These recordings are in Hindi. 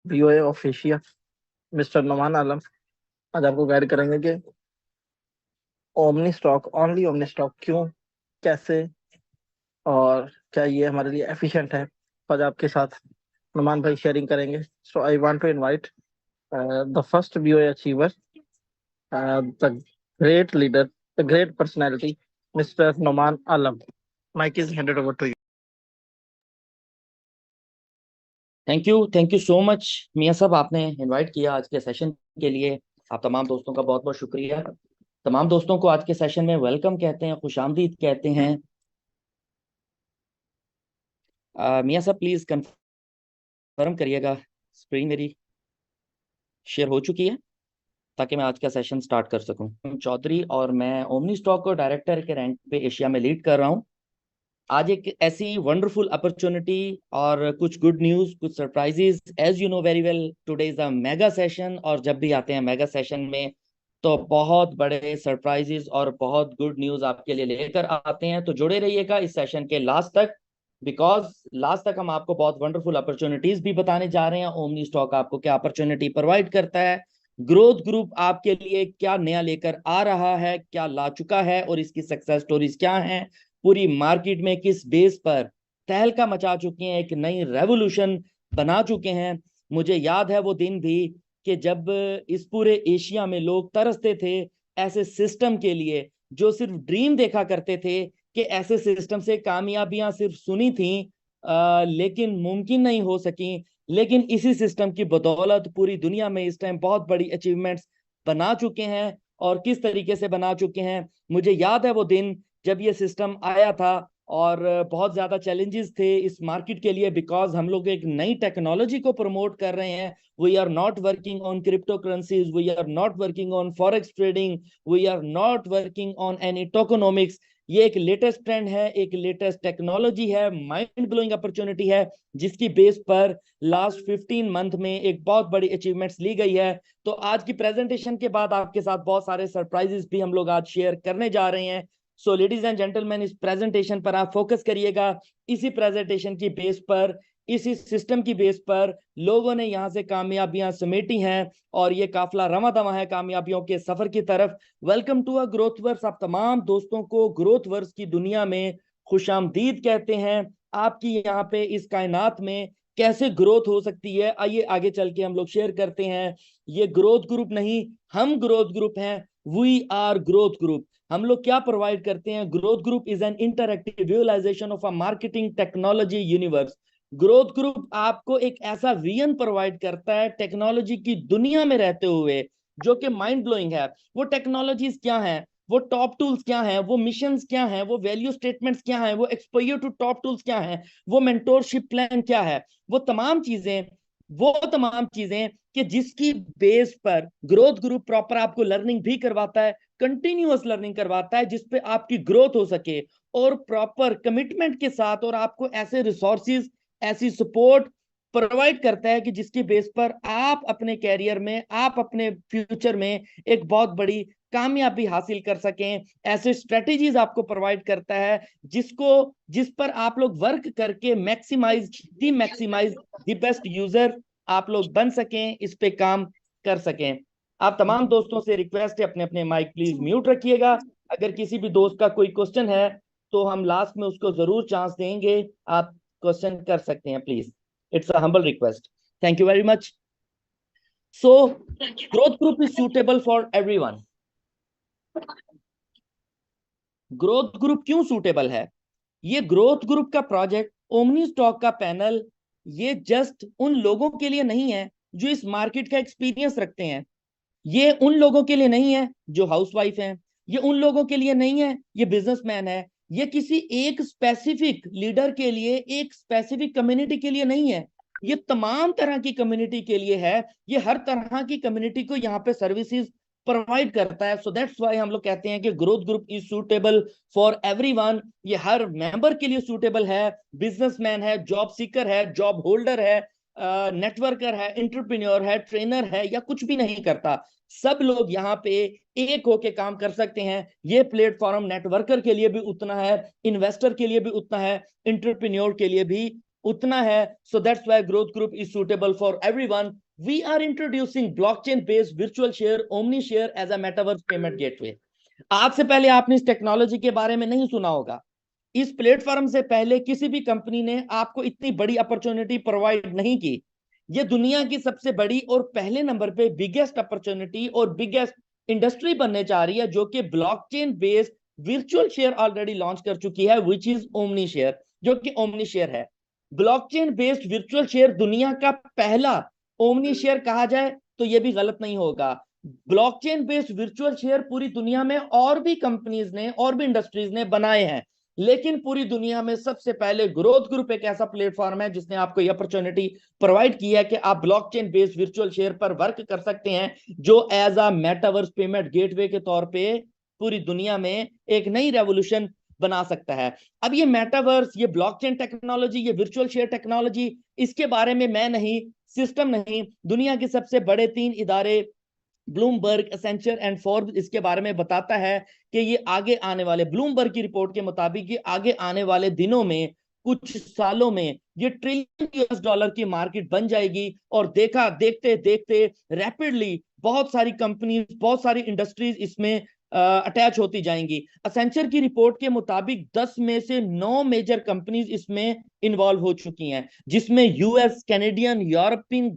BOA of Asia mister Noman Alam आज आपको गाइड करेंगे कि Omni stock, only Omni stock क्यों, कैसे और क्या ये हमारे लिए एफिशिएंट है। आज आपके साथ नुमान भाई शेयरिंग करेंगे। So I want to invite the first BOA achiever, the great leader, the great personality, mister Numan Alam. Mike is handed over to you. Thank you so much मियां साहब, आपने इनवाइट किया आज के सेशन के लिए। आप तमाम दोस्तों का बहुत बहुत शुक्रिया। तमाम दोस्तों को आज के सेशन में वेलकम कहते हैं, खुशामदीद कहते हैं। मियां साहब प्लीज कंफर्म करिएगा स्क्रीन मेरी शेयर हो चुकी है ताकि मैं आज का सेशन स्टार्ट कर सकूं। चौधरी और मैं ओमनी स्टॉक को डायरेक्टर के रैंक पे एशिया में लीड कर रहा हूं। आज एक ऐसी वंडरफुल अपॉर्चुनिटी और कुछ गुड न्यूज, कुछ surprises. As you know very well, today is a mega session, और जब भी आते हैं मेगा सेशन में तो बहुत बड़े सरप्राइजेस और बहुत गुड न्यूज आपके लिए लेकर आते हैं। तो जुड़े रहिएगा इस सेशन के लास्ट तक, बिकॉज लास्ट तक हम आपको बहुत वंडरफुल अपॉर्चुनिटीज भी बताने जा रहे हैं। ओमनी स्टॉक आपको क्या अपॉर्चुनिटी प्रोवाइड करता है, ग्रोथ ग्रुप आपके लिए क्या नया लेकर आ रहा है, क्या ला चुका है और इसकी सक्सेस स्टोरीज क्या हैं, पूरी मार्केट में किस बेस पर तहलका मचा चुके हैं, एक नई रेवोल्यूशन बना चुके हैं। मुझे याद है वो दिन भी कि जब इस पूरे एशिया में लोग तरसते थे ऐसे सिस्टम के लिए, जो सिर्फ ड्रीम देखा करते थे कि ऐसे सिस्टम से कामयाबियां सिर्फ सुनी थी लेकिन मुमकिन नहीं हो सकी। लेकिन इसी सिस्टम की बदौलत पूरी दुनिया में इस टाइम बहुत बड़ी अचीवमेंट्स बना चुके हैं। और किस तरीके से बना चुके हैं, मुझे याद है वो दिन जब ये सिस्टम आया था और बहुत ज्यादा चैलेंजेस थे इस मार्केट के लिए, बिकॉज हम लोग एक नई टेक्नोलॉजी को प्रमोट कर रहे हैं। We are not working on crypto currencies, we are not working on forex trading, we are not working on any tokenomics. ये एक लेटेस्ट ट्रेंड है, एक लेटेस्ट टेक्नोलॉजी है, माइंड ब्लोइंग अपॉर्चुनिटी है, जिसकी बेस पर लास्ट 15 मंथ में एक बहुत बड़ी अचीवमेंट्स ली गई है। तो आज की प्रेजेंटेशन के बाद आपके साथ बहुत सारे सरप्राइजेस भी हम लोग आज शेयर करने जा रहे हैं। सो लेडीज एंड जेंटलमैन, इस प्रेजेंटेशन पर आप फोकस करिएगा। इसी प्रेजेंटेशन की बेस पर, इसी सिस्टम की बेस पर लोगों ने यहाँ से कामयाबियां समेटी हैं और ये काफिला रवा दवा है कामयाबियों के सफर की तरफ। Welcome to a growth verse. आप तमाम दोस्तों को ग्रोथ वर्स की दुनिया में खुशामदीद कहते हैं। आपकी यहाँ पे इस कायनात में कैसे ग्रोथ हो सकती है, आइए आगे चल के हम लोग शेयर करते हैं। ये ग्रोथ ग्रुप नहीं, हम ग्रोथ ग्रुप हैं। We are growth group. हम लोग क्या प्रोवाइड करते हैं? Growth group is an interactive visualization of a marketing technology universe. Growth group आपको एक ऐसा विजन प्रोवाइड करता है टेक्नोलॉजी की दुनिया में रहते हुए, जो कि माइंड ब्लोइंग है। वो टेक्नोलॉजीज क्या हैं, वो टॉप टूल्स क्या हैं, वो मिशंस क्या हैं, वो वैल्यू स्टेटमेंट्स क्या हैं, वो एक्सपोजर टू टॉप टूल्स क्या हैं, वो मेंटोरशिप प्लान क्या है, वो तमाम चीजें कि जिसकी बेस पर ग्रोथ ग्रुप प्रॉपर आपको लर्निंग भी करवाता है, कंटिन्यूअस लर्निंग करवाता है, जिसपे आपकी ग्रोथ हो सके और प्रॉपर कमिटमेंट के साथ, और आपको ऐसे रिसोर्सेज, ऐसी सपोर्ट प्रोवाइड करता है कि जिसकी बेस पर आप अपने कैरियर में, आप अपने फ्यूचर में एक बहुत बड़ी कामयाबी हासिल कर सकें। ऐसे स्ट्रेटेजीज आपको प्रोवाइड करता है जिस पर आप लोग वर्क करके मैक्सिमाइज द बेस्ट यूजर आप लोग बन सकें, इस पे काम कर सकें। आप तमाम दोस्तों से रिक्वेस्ट है, अपने अपने माइक प्लीज म्यूट रखिएगा। अगर किसी भी दोस्त का कोई क्वेश्चन है तो हम लास्ट में उसको जरूर चांस देंगे। आप क्वेश्चन कर सकते हैं please, it's a humble request. Thank you very much. So growth group is suitable for everyone. Growth group क्यों सूटेबल है? ये ग्रोथ ग्रुप का प्रोजेक्ट, ओमनी स्टॉक का पैनल, ये जस्ट उन लोगों के लिए नहीं है जो इस मार्केट का एक्सपीरियंस रखते हैं। ये उन लोगों के लिए नहीं है जो हाउसवाइफ हैं। ये उन लोगों के लिए नहीं है ये बिजनेसमैन है। ये किसी एक स्पेसिफिक लीडर के लिए, एक स्पेसिफिक कम्युनिटी के लिए नहीं है। ये तमाम तरह की कम्युनिटी के लिए है। ये हर तरह की कम्युनिटी को यहाँ पे सर्विसेज प्रोवाइड करता है। सो दैट्स व्हाई हम लोग कहते हैं कि growth group is suitable for everyone. ये हर मेंबर के लिए सूटेबल है। बिजनेसमैन है, जॉब सीकर है, जॉब होल्डर है, नेटवर्कर है, एंटरप्रेन्योर है, ट्रेनर है, या कुछ भी नहीं करता, सब लोग यहाँ पे एक होके काम कर सकते हैं। ये प्लेटफॉर्म नेटवर्कर के लिए भी उतना है, इन्वेस्टर के लिए भी उतना है, एंटरप्रेन्योर के लिए भी उतना है. So that's why growth group is suitable for everyone. We are introducing blockchain based virtual share OmniShare as a metaverse payment gateway. आज से पहले आपने इस टेक्नोलॉजी के बारे में नहीं सुना होगा. इस प्लेटफॉर्म से पहले किसी भी कंपनी ने आपको इतनी बड़ी अपॉर्चुनिटी प्रोवाइड नहीं की. ये दुनिया की सबसे बड़ी और पहले नंबर पे बिगेस्ट अपॉर्चुनिटी और बिगेस्ट इंडस्ट्री बनने जा रही है, जो कि blockchain based virtual share already launch कर चुकी है, विच इज ओमनी शेयर, जो कि ओमनी शेयर है. ब्लॉकचेन बेस्ड वर्चुअल शेयर दुनिया का पहला ओमनी शेयर कहा जाए तो यह भी गलत नहीं होगा. ब्लॉकचेन बेस्ड वर्चुअल शेयर पूरी दुनिया में और भी कंपनीज ने और भी इंडस्ट्रीज ने बनाए हैं, लेकिन पूरी दुनिया में सबसे पहले ग्रोथ ग्रुप एक ऐसा प्लेटफॉर्म है जिसने आपको यह अपॉर्चुनिटी प्रोवाइड की है कि आप ब्लॉकचेन बेस्ड वर्चुअल शेयर पर वर्क कर सकते हैं, जो as a metaverse payment gateway के तौर पे पूरी दुनिया में एक नई रेवोल्यूशन बना सकता है. अब ये मेटावर्स, ये ब्लॉकचेन टेक्नोलॉजी, ये वर्चुअल शेयर टेक्नोलॉजी, इसके बारे में मैं नहीं, सिस्टम नहीं, दुनिया के सबसे बड़े 3 इदारे ब्लूमबर्ग, एसेंचर एंड फोर्ब्स इसके बारे में बताता है कि ये आगे आने वाले, ब्लूमबर्ग की रिपोर्ट के मुताबिक ये आगे आने वाले दिनों में, कुछ सालों में ये $1 ट्रिलियन की मार्केट बन जाएगी. और देखते देखते रैपिडली बहुत सारी कंपनीज, बहुत सारी इंडस्ट्रीज इसमें अटैच होती जाएंगी. असेंचर की रिपोर्ट के मुताबिक 10 में से 9 मेजर कंपनीज इसमें इन्वॉल्व हो चुकी हैं, जिसमें US, Canadian, European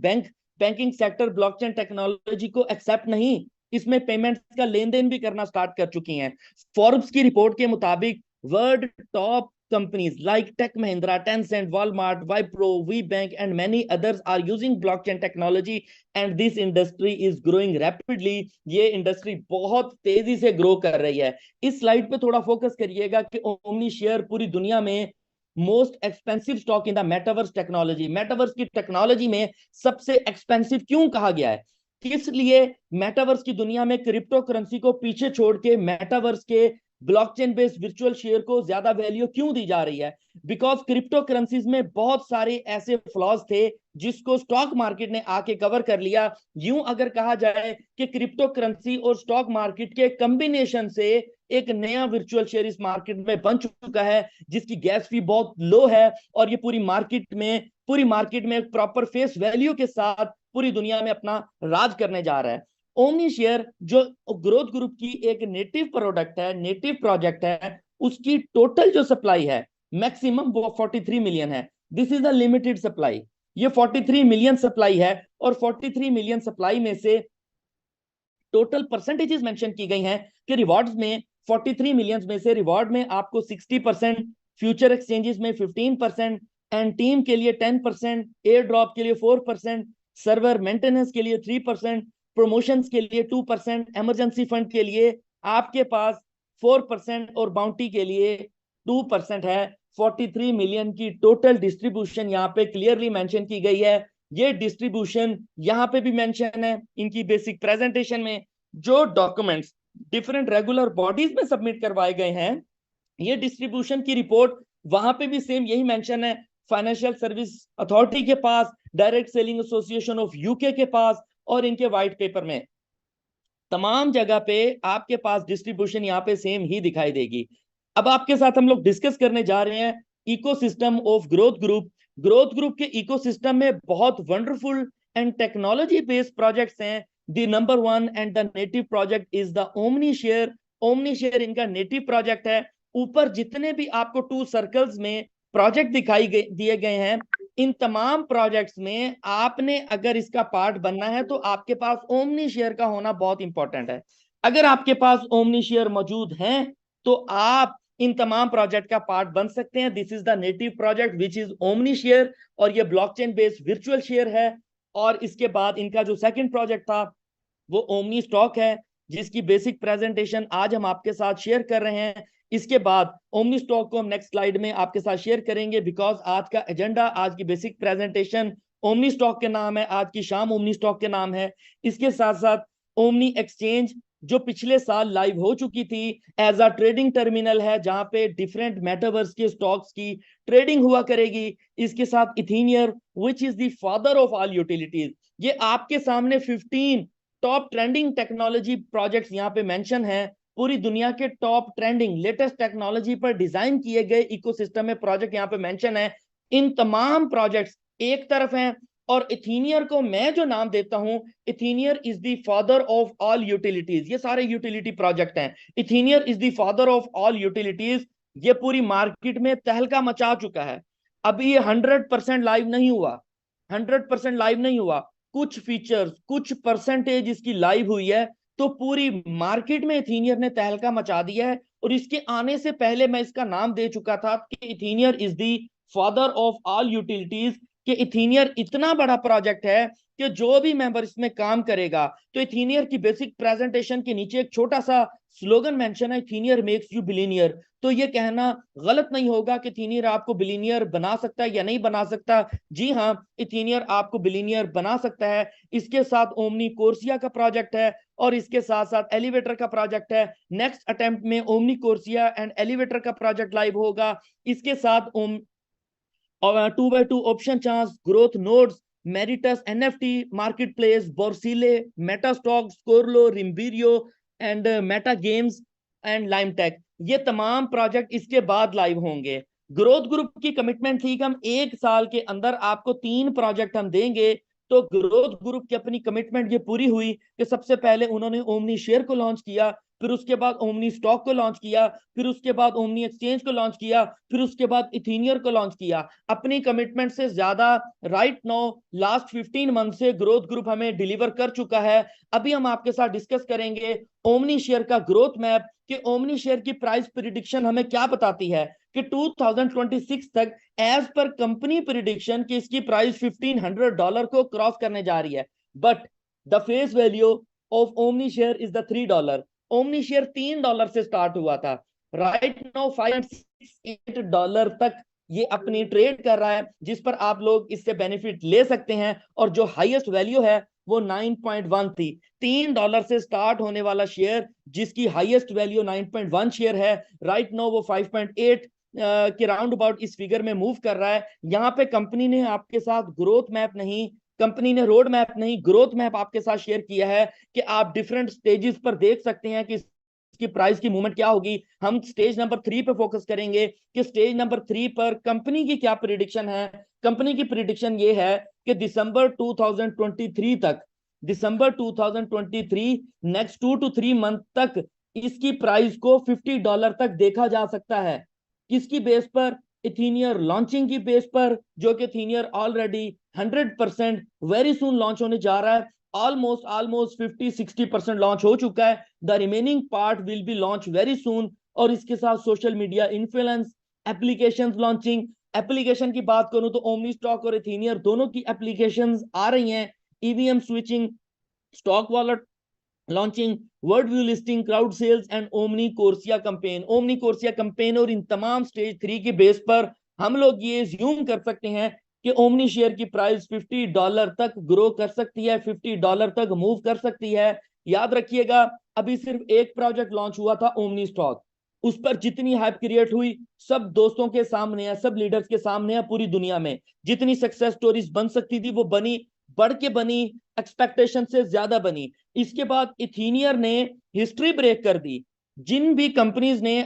banking sector blockchain technology को एक्सेप्ट नहीं, इसमें पेमेंट्स का लेन देन भी करना स्टार्ट कर चुकी हैं. फोर्ब्स की रिपोर्ट के मुताबिक world top companies like Tech Mahindra, Tencent, Walmart, Wipro, WeBank and many others are using blockchain technology and this industry is growing rapidly. ये इंडस्ट्री बहुत तेजी से ग्रो कर रही है. इस स्लाइड पे थोड़ा फोकस करिएगा कि ओमनी शेयर पूरी दुनिया में most expensive stock in the metaverse technology, metaverse की टेक्नोलॉजी में सबसे एक्सपेंसिव क्यों कहा गया है, किस लिए मेटावर्स की दुनिया में क्रिप्टो करेंसी को पीछे छोड़ के मेटावर्स के ब्लॉकचेन बेस्ड वर्चुअल शेयर को ज्यादा वैल्यू क्यों दी जा रही है. बिकॉज क्रिप्टो करेंसीज में बहुत सारे ऐसे फ्लॉज थे जिसको स्टॉक मार्केट ने आके कवर कर लिया. यूं अगर कहा जाए कि क्रिप्टो करेंसी और स्टॉक मार्केट के कॉम्बिनेशन से एक नया वर्चुअल शेयर इस मार्केट में बन चुका है, जिसकी गैस फी बहुत लो है और ये पूरी मार्केट में प्रॉपर फेस वैल्यू के साथ पूरी दुनिया में अपना राज करने जा रहा है. ओमनी शेयर जो ग्रोथ ग्रुप की एक नेटिव प्रोडक्ट है, नेटिव प्रोजेक्ट है, उसकी टोटल जो सप्लाई है मैक्सिमम वो 43 मिलियन है. This is a limited supply. ये 43 मिलियन सप्लाई है और 43 मिलियन सप्लाई में से टोटल परसेंटेजेस मेंशन की गई हैं कि रिवॉर्ड्स में 43 मिलियन में से रिवॉर्ड में आपको 60%, फ्यूचर एक्सचेंजेस में 15% एंड टीम के लिए 10%, एयर ड्रॉप के लिए 4%, सर्वर मेंटेनेंस के लिए 3%, प्रमोशंस के लिए 2%, इमरजेंसी फंड के लिए आपके पास 4% और बाउंटी के लिए 2% है. 43 मिलियन की टोटल डिस्ट्रीब्यूशन यहाँ पे क्लियरली मेंशन की गई है. ये डिस्ट्रीब्यूशन यहाँ पे भी मेंशन है इनकी बेसिक प्रेजेंटेशन में. जो डॉक्यूमेंट्स डिफरेंट रेगुलर बॉडीज में सबमिट करवाए गए हैं, ये डिस्ट्रीब्यूशन की रिपोर्ट वहां पे भी सेम यही मेंशन है. फाइनेंशियल सर्विस अथॉरिटी के पास, direct selling association of UK के पास और इनके व्हाइट पेपर में, तमाम जगह पे आपके पास डिस्ट्रीब्यूशन यहाँ पे सेम ही दिखाई देगी. अब आपके साथ हम लोग डिस्कस करने जा रहे हैं ecosystem of growth group. Growth group के इकोसिस्टम में बहुत wonderful and technology based projects हैं. The number 1 and the native project is the Omni share. Omni share इनका नेटिव प्रोजेक्ट है. ऊपर जितने भी आपको 2 सर्कल्स में प्रोजेक्ट दिए गए हैं, इन तमाम प्रोजेक्ट्स में आपने अगर इसका पार्ट बनना है तो आपके पास ओमनी शेयर का होना बहुत इंपॉर्टेंट है. अगर आपके पास ओमनी शेयर मौजूद हैं तो आप इन तमाम प्रोजेक्ट का पार्ट बन सकते हैं. This is the native project which is omni share और ये ब्लॉकचेन बेस्ड वर्चुअल शेयर है. और इसके बाद इनका जो सेकंड प्रोजेक्ट था वो ओमनी स्टॉक है, जिसकी बेसिक प्रेजेंटेशन आज हम आपके साथ शेयर कर रहे हैं. इसके बाद ओमनी स्टॉक को हम नेक्स्ट स्लाइड में आपके साथ शेयर करेंगे, बिकॉज आज का एजेंडा, आज की बेसिक प्रेजेंटेशन ओमनी स्टॉक के नाम है, आज की शाम ओमनी स्टॉक के नाम है. इसके साथ साथ ओमनी एक्सचेंज जो पिछले साल लाइव हो चुकी थी एज अ ट्रेडिंग टर्मिनल है, जहां पे डिफरेंट मेटावर्स के स्टॉक्स की ट्रेडिंग हुआ करेगी. इसके साथ Ethinier which is the father of all utilities. ये आपके सामने 15 टॉप ट्रेंडिंग टेक्नोलॉजी प्रोजेक्ट्स यहाँ पे मेंशन है. पूरी दुनिया के टॉप ट्रेंडिंग लेटेस्ट टेक्नोलॉजी पर डिजाइन किए गए इकोसिस्टम में प्रोजेक्ट यहाँ पे मेंशन है. इन तमाम प्रोजेक्ट्स एक तरफ हैं, और इथीनियर को मैं जो नाम देता हूं, Ethinier is the father of all utilities, ये सारे यूटिलिटी प्रोजेक्ट हैं। Ethinier is the father of all utilities. ये पूरी मार्केट में तहलका मचा चुका है। अभी ये 100% लाइव नहीं हुआ, 100% लाइव नहीं हुआ, कुछ फीचर्स, कुछ परसेंटेज इसकी लाइव हुई है, तो पूरी मार्केट में इथीनियर ने तहलका मचा दिया है। और इसके आने से पहले मैं इसका नाम दे चुका था कि Ethinier is the father of all utilities, कि इथीनियर इतना बड़ा प्रोजेक्ट है कि जो भी मेंबर इसमें काम करेगा, तो इथीनियर की बेसिक प्रेजेंटेशन के नीचे एक छोटा सा स्लोगन मेंशन है, इथीनियर मेक्स यू बिलीनियर। तो ये कहना गलत नहीं होगा कि इथीनियर आपको बिलीनियर बना सकता है या नहीं बना सकता। जी हाँ, इथीनियर आपको बिलीनियर बना सकता है। इसके साथ ओमनी कोर्सिया का प्रोजेक्ट है, और इसके साथ साथ एलिवेटर का प्रोजेक्ट है। नेक्स्ट अटेम्प्ट में ओमनी कोर्सिया एंड एलिवेटर का प्रोजेक्ट लाइव होगा। इसके साथ 2x2 option chart, growth nodes, Meritus NFT marketplace, Borsile, Metastock, Scorlo, Rimbirio and meta games and Limetech, ये तमाम प्रोजेक्ट इसके बाद लाइव होंगे। ग्रोथ ग्रुप की कमिटमेंट थी कि हम 1 साल के अंदर आपको 3 प्रोजेक्ट हम देंगे। तो ग्रोथ ग्रुप की अपनी कमिटमेंट ये पूरी हुई कि सबसे पहले उन्होंने ओमनी शेयर को लॉन्च किया, फिर उसके बाद ओमनी स्टॉक को लॉन्च किया, फिर उसके बाद ओमनी एक्सचेंज को लॉन्च किया, फिर उसके बाद इथीनियर को लॉन्च किया। अपनी कमिटमेंट से ज्यादा राइट नाउ लास्ट 15 मंथ से ग्रोथ ग्रुप हमें डिलीवर कर चुका है। अभी हम आपके साथ डिस्कस करेंगे ओमनी शेयर का ग्रोथ मैप, कि ओमनी शेयर की प्राइस प्रिडिक्शन हमें क्या बताती है कि 2026 तक एज पर कंपनी प्रिडिक्शन कि इसकी प्राइस $1500 को क्रॉस करने जा रही है। But the face value of omni share is the $3। Omni share $3 से स्टार्ट हुआ था, राइट नाउ $5.68 तक ये अपनी ट्रेड कर रहा है, जिस पर आप लोग इससे बेनिफिट ले सकते हैं। और जो हाईएस्ट वैल्यू है वो 9.1 थी। $3 से स्टार्ट होने वाला शेयर जिसकी हाईएस्ट वैल्यू 9.1 शेयर है, राइट नाउ वो 5.8 के राउंड अबाउट इस फिगर में मूव कर रहा है। यहाँ पे कंपनी ने आपके साथ ग्रोथ मैप नहीं, कंपनी ने रोड मैप नहीं, ग्रोथ मैप आपके साथ शेयर किया है कि आप डिफरेंट स्टेजेस पर देख सकते हैं कि इसकी प्राइस की मूवमेंट क्या होगी। हम स्टेज नंबर 3 पे फोकस करेंगे कि स्टेज नंबर 3 पर कंपनी की क्या प्रिडिक्शन है। कंपनी की प्रिडिक्शन ये है कि दिसंबर 2023 तक, दिसंबर 2023 नेक्स्ट 2 to 3 मंथ तक इसकी प्राइस को $50 तक देखा जा सकता है। किसकी बेस पर? इथीनियर लॉन्चिंग की बेस पर, जो कि इथीनियर ऑलरेडी 100% वेरी सुन लॉन्च होने जा रहा है। ऑलमोस्ट 50-60% लॉन्च हो चुका है। The remaining part will be launch very soon. और इसके साथ social media influence, application launching. Application की बात करूं तो ओमनी स्टॉक और इथीनियर दोनों की एप्लीकेशंस आ रही हैं। EVM switching, stock wallet launching, word view listing, crowd sales and omni corsia campaign. Omni corsia campaign और इन तमाम स्टेज 3 की बेस पर हम लोग ये ज्यूम कर सकते हैं कि ओमनी शेयर की प्राइस $50 तक ग्रो कर सकती है, $50 तक मूव कर सकती है। याद रखिएगा, अभी सिर्फ एक प्रोजेक्ट लॉन्च हुआ था ओमनी स्टॉक, उस पर जितनी हाइप क्रिएट हुई सब दोस्तों के सामने है, सब लीडर्स के सामने है। पूरी दुनिया में जितनी सक्सेस स्टोरीज बन सकती थी वो बनी, बढ़ के बनी, एक्सपेक्टेशन से ज्यादा बनी। इसके बाद इथीनियर ने हिस्ट्री ब्रेक कर दी। जिन भी कंपनीज ने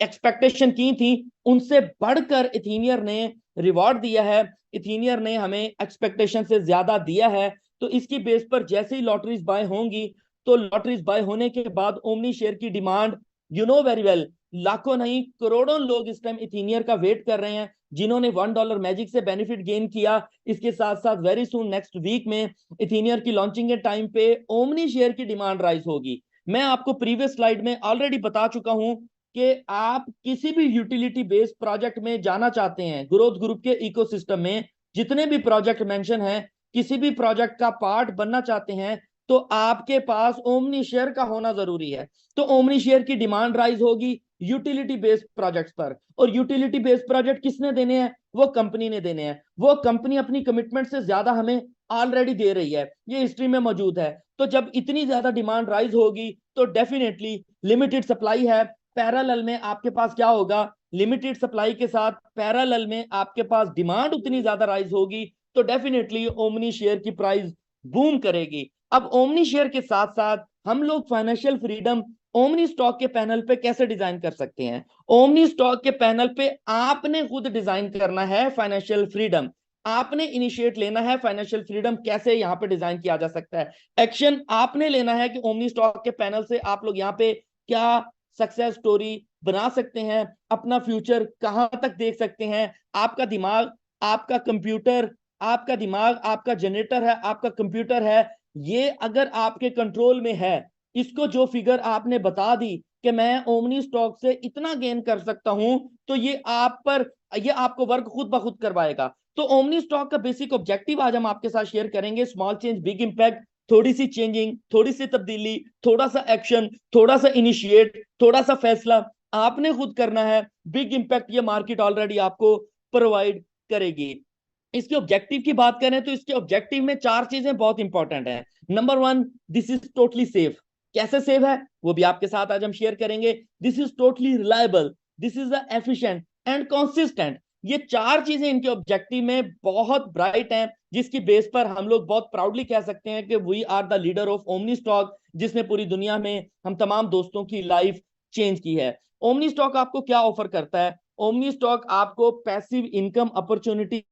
एक्सपेक्टेशन की थी उनसे बढ़कर इथीनियर ने रिवॉर्ड दिया है। इथीनियर ने हमें एक्सपेक्टेशन से ज्यादा दिया है। तो इसकी बेस पर जैसे ही लॉटरीज बाय होंगी, तो लॉटरीज बाय होने के बाद ओमनी शेयर की demand, you know very well, लाखों नहीं करोड़ों लोग इस टाइम इथीनियर का वेट कर रहे हैं, जिन्होंने $1 मैजिक से बेनिफिट गेन किया। इसके साथ साथ वेरी सुन नेक्स्ट वीक में इथीनियर की लॉन्चिंग के टाइम पे ओमनी शेयर की डिमांड राइज होगी। मैं आपको प्रीवियस स्लाइड में ऑलरेडी बता चुका हूं कि आप किसी भी यूटिलिटी बेस्ड प्रोजेक्ट में जाना चाहते हैं, ग्रोथ ग्रुप के इकोसिस्टम में जितने भी प्रोजेक्ट मेंशन हैं, किसी भी प्रोजेक्ट का पार्ट बनना चाहते हैं, तो आपके पास ओमनी शेयर का होना जरूरी है। तो ओमनी शेयर की डिमांड राइज होगी यूटिलिटी बेस्ड प्रोजेक्ट्स पर। और यूटिलिटी बेस्ड प्रोजेक्ट किसने देने हैं? वो कंपनी ने देने हैं। वो कंपनी अपनी कमिटमेंट से ज्यादा हमें ऑलरेडी दे रही है, ये हिस्ट्री में मौजूद है। तो जब इतनी ज्यादा डिमांड राइज होगी तो डेफिनेटली लिमिटेड सप्लाई है, पैरेलल में आपके पास क्या होगा, लिमिटेड सप्लाई के साथ पैरेलल में आपके पास डिमांड उतनी ज्यादा राइज होगी, तो डेफिनेटली ओमनी शेयर की प्राइस बूम करेगी। अब ओमनी शेयर के साथ साथ हम लोग फाइनेंशियल फ्रीडम ओमनी स्टॉक के पैनल पे कैसे डिजाइन कर सकते हैं? ओमनी स्टॉक के पैनल पे आपने खुद डिजाइन करना है फाइनेंशियल फ्रीडम, आपने इनिशिएट लेना है फाइनेंशियल फ्रीडम। कैसे यहाँ पे डिजाइन किया जा सकता है? एक्शन आपने लेना है कि ओमनी स्टॉक के पैनल से आप लोग यहाँ पे क्या सक्सेस स्टोरी बना सकते हैं, अपना फ्यूचर कहां तक देख सकते हैं। आपका दिमाग, आपका कंप्यूटर, आपका दिमाग आपका जनरेटर है, आपका कंप्यूटर है, ये अगर आपके कंट्रोल में है, इसको जो फिगर आपने बता दी कि मैं ओमनी स्टॉक से इतना गेन कर सकता हूं, तो ये आपको वर्क खुद ब खुद करवाएगा। तो ओमनी स्टॉक का बेसिक ऑब्जेक्टिव आज हम आपके साथ शेयर करेंगे। स्मॉल चेंज बिग इंपैक्ट, थोड़ी सी चेंजिंग, थोड़ी सी तब्दीली, थोड़ा सा एक्शन, थोड़ा सा इनिशिएट, थोड़ा सा फैसला आपने खुद करना है। बिग इंपैक्ट ये मार्केट ऑलरेडी आपको प्रोवाइड करेगी। इसके ऑब्जेक्टिव की बात करें तो इसके ऑब्जेक्टिव में 4 चीजें बहुत इंपॉर्टेंट है। Number 1, this is totally safe. कैसे सेफ है वो भी आपके साथ आज हम शेयर करेंगे। This is totally reliable, this is efficient and consistent. ये 4 चीजें इनके ऑब्जेक्टिव में बहुत ब्राइट हैं, जिसकी बेस पर हम लोग बहुत प्राउडली कह सकते हैं कि we are the leader of omni stock, जिसने पूरी दुनिया में हम तमाम दोस्तों की लाइफ चेंज की है। ओमनी स्टॉक आपको क्या ऑफर करता है? ओमनी स्टॉक आपको पैसिव इनकम अपॉर्चुनिटी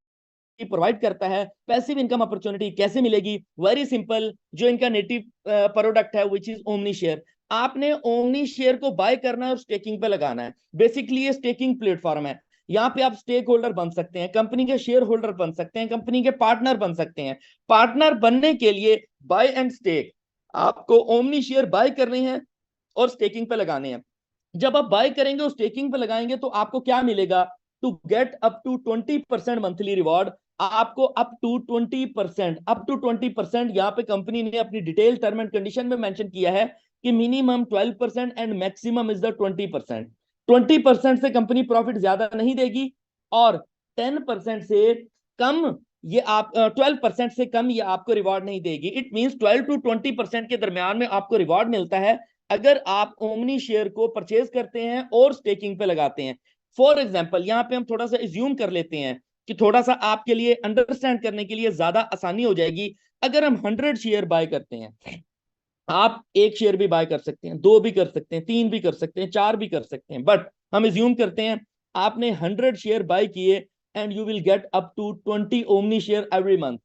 प्रोवाइड करता है। पैसिव इनकम अपॉर्चुनिटी कैसे मिलेगी? वेरी सिंपल, जो इनका नेटिव प्रोडक्ट है विच इज ओमनी शेयर। आपने ओमनी शेयर को बाय करना है और स्टेकिंग पे लगाना है। बेसिकली ये स्टेकिंग प्लेटफॉर्म है। यहाँ पे आप स्टेक होल्डर बन सकते हैं, कंपनी के शेयर होल्डर बन सकते हैं, कंपनी के पार्टनर बन सकते हैं। पार्टनर बनने के लिए बाय एंड स्टेक, आपको ओमनी शेयर बाय करने हैं और स्टेकिंग पे लगाने हैं। जब आप बाय करेंगे और स्टेकिंग पे लगाएंगे तो आपको क्या मिलेगा? To get up to 20% monthly reward. आपको अप टू 20% यहाँ पे कंपनी ने अपनी डिटेल टर्म एंड कंडीशन में मेंशन किया है कि minimum 12% and maximum is the 20%। 20% से कंपनी प्रॉफिट ज्यादा नहीं देगी और 10% से कम ये आप 12% से कम ये आपको रिवॉर्ड नहीं देगी। इट मींस 12 to 20% के दरमियान में आपको रिवॉर्ड मिलता है अगर आप ओमनी शेयर को परचेज करते हैं और स्टेकिंग पे लगाते हैं। फॉर एग्जाम्पल, यहाँ पे हम थोड़ा सा एज्यूम कर लेते हैं कि थोड़ा सा आपके लिए अंडरस्टैंड करने के लिए ज्यादा आसानी हो जाएगी। अगर हम 100 शेयर बाय करते हैं, आप 1 शेयर भी बाय कर सकते हैं, 2 भी कर सकते हैं, 3 भी कर सकते हैं, 4 भी कर सकते हैं, बट हम एज्यूम करते हैं आपने 100 शेयर बाय किए and you will get up to 20 omni share every month.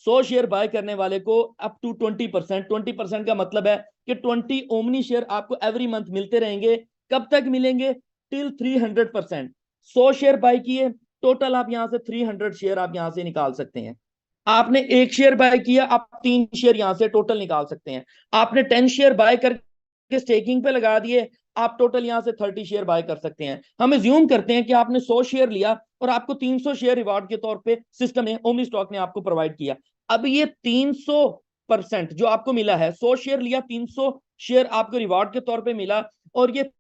100 share buy करने वाले को अप टू 20%, 20% का मतलब है कि 20 ओमनी शेयर आपको एवरी मंथ मिलते रहेंगे। कब तक मिलेंगे? टिल 300%। 100 शेयर बाय किए, टोटल आप यहां से 300 शेयर आप यहां से निकाल सकते हैं। आपने 1 शेयर बाय किया, आप 3 शेयर यहां से टोटल निकाल सकते हैं। आपने 10 शेयर बाय करके स्टेकिंग पे लगा दिए, आप टोटल यहां से 30 शेयर बाय कर सकते हैं। हम एज्यूम करते हैं कि आपने 100 शेयर लिया और आपको 300 शेयर रिवार्ड के तौर पे सिस्टम ने, ओमनी स्टॉक ने आपको प्रोवाइड किया। अब ये 300% जो आपको मिला है, 100 शेयर लिया, 300 शेयर आपको रिवार्ड के तौर पे मिला, और ये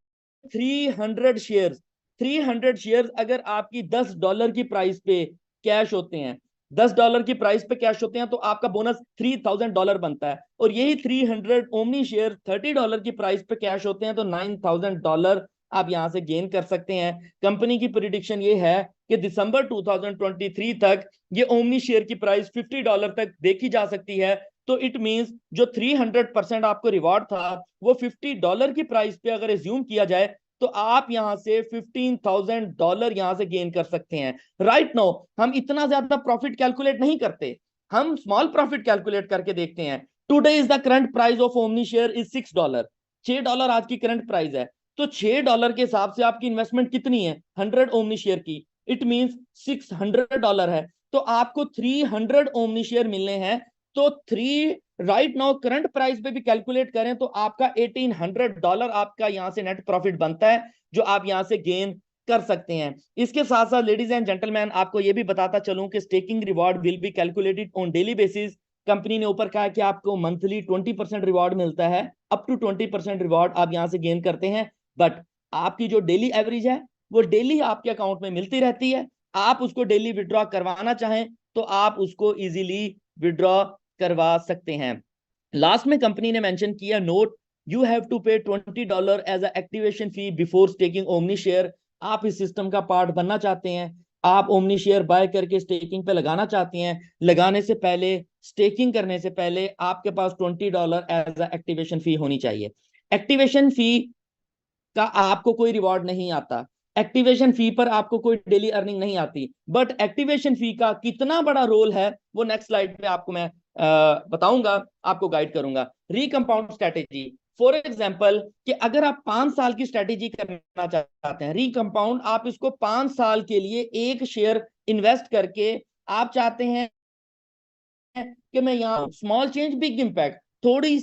300 शेयर अगर आपकी $10 की प्राइस पे कैश होते हैं, $10 की प्राइस पे कैश होते हैं, तो आपका बोनस $3000 बनता है। और यही 300 ओमनी शेयर $30 की प्राइस पे कैश होते हैं तो $9000 आप यहां से गेन कर सकते हैं। कंपनी की प्रिडिक्शन ये है कि दिसंबर 2023 तक ये ओमनी शेयर की प्राइस $50 तक देखी जा सकती है। तो इट मींस जो 300% आपको रिवॉर्ड था वो $50 की प्राइस पे अगर एज्यूम किया जाए तो आप यहां से $15,000 यहां से गेन कर सकते हैं। राइट नाउ हम इतना ज्यादा प्रॉफिट कैलकुलेट नहीं करते, हम स्मॉल प्रॉफिट कैलकुलेट करके देखते हैं। Today is the current price of omni share is $6। $6 आज की करंट प्राइस है। तो $6 के हिसाब से आपकी इन्वेस्टमेंट कितनी है? 100 ओमनी शेयर की। इट मींस $600 है। तो आपको 300 ओमनी शेयर मिलने हैं। तो राइट नाउ करंट प्राइस पे भी कैलकुलेट करें तो आपका $1800 आपका यहां से नेट प्रॉफिट बनता है, जो आप यहां से गेन कर सकते हैं। इसके साथ साथ लेडीज एंड जेंटलमैन, आपको यह भी बताता चलूं कि staking reward will be calculated on daily basis. Company ने ऊपर कहा कि आपको मंथली 20% रिवॉर्ड मिलता है, अप टू 20% रिवॉर्ड आप यहां से गेन करते हैं। बट आपकी जो डेली एवरेज है वो डेली आपके अकाउंट में मिलती रहती है। आप उसको डेली विड्रॉ करवाना चाहें तो आप उसको इजीली विड्रॉ करवा सकते हैं। लास्ट में कंपनी ने मेंशन किया, नोट यू हैव टू पे $20 एज एक्टिवेशन फी बिफोर स्टेकिंग ओमनी शेयर। आप इस सिस्टम का पार्ट बनना चाहते हैं, आप ओमनी शेयर बाय करके स्टेकिंग पे लगाना चाहते हैं, लगाने से पहले, स्टेकिंग करने से पहले आपके पास $20 एज एक्टिवेशन फी होनी चाहिए। एक्टिवेशन फी का आपको कोई रिवॉर्ड नहीं आता, एक्टिवेशन फी पर आपको कोई डेली अर्निंग नहीं आती, बट एक्टिवेशन फी का कितना बड़ा रोल है वो नेक्स्ट स्लाइड पे आपको मैं बताऊंगा, आपको गाइड करूंगा। रिकंपाउंड स्ट्रेटेजी, फॉर एग्जाम्पल कि अगर आप 5 साल की स्ट्रेटेजी करना चाहते हैं, रिकंपाउंड, आप इसको 5 साल के लिए एक शेयर इन्वेस्ट करके आप चाहते हैं कि मैं यहाँ स्मॉल चेंज बिग इम्पैक्ट, थोड़ी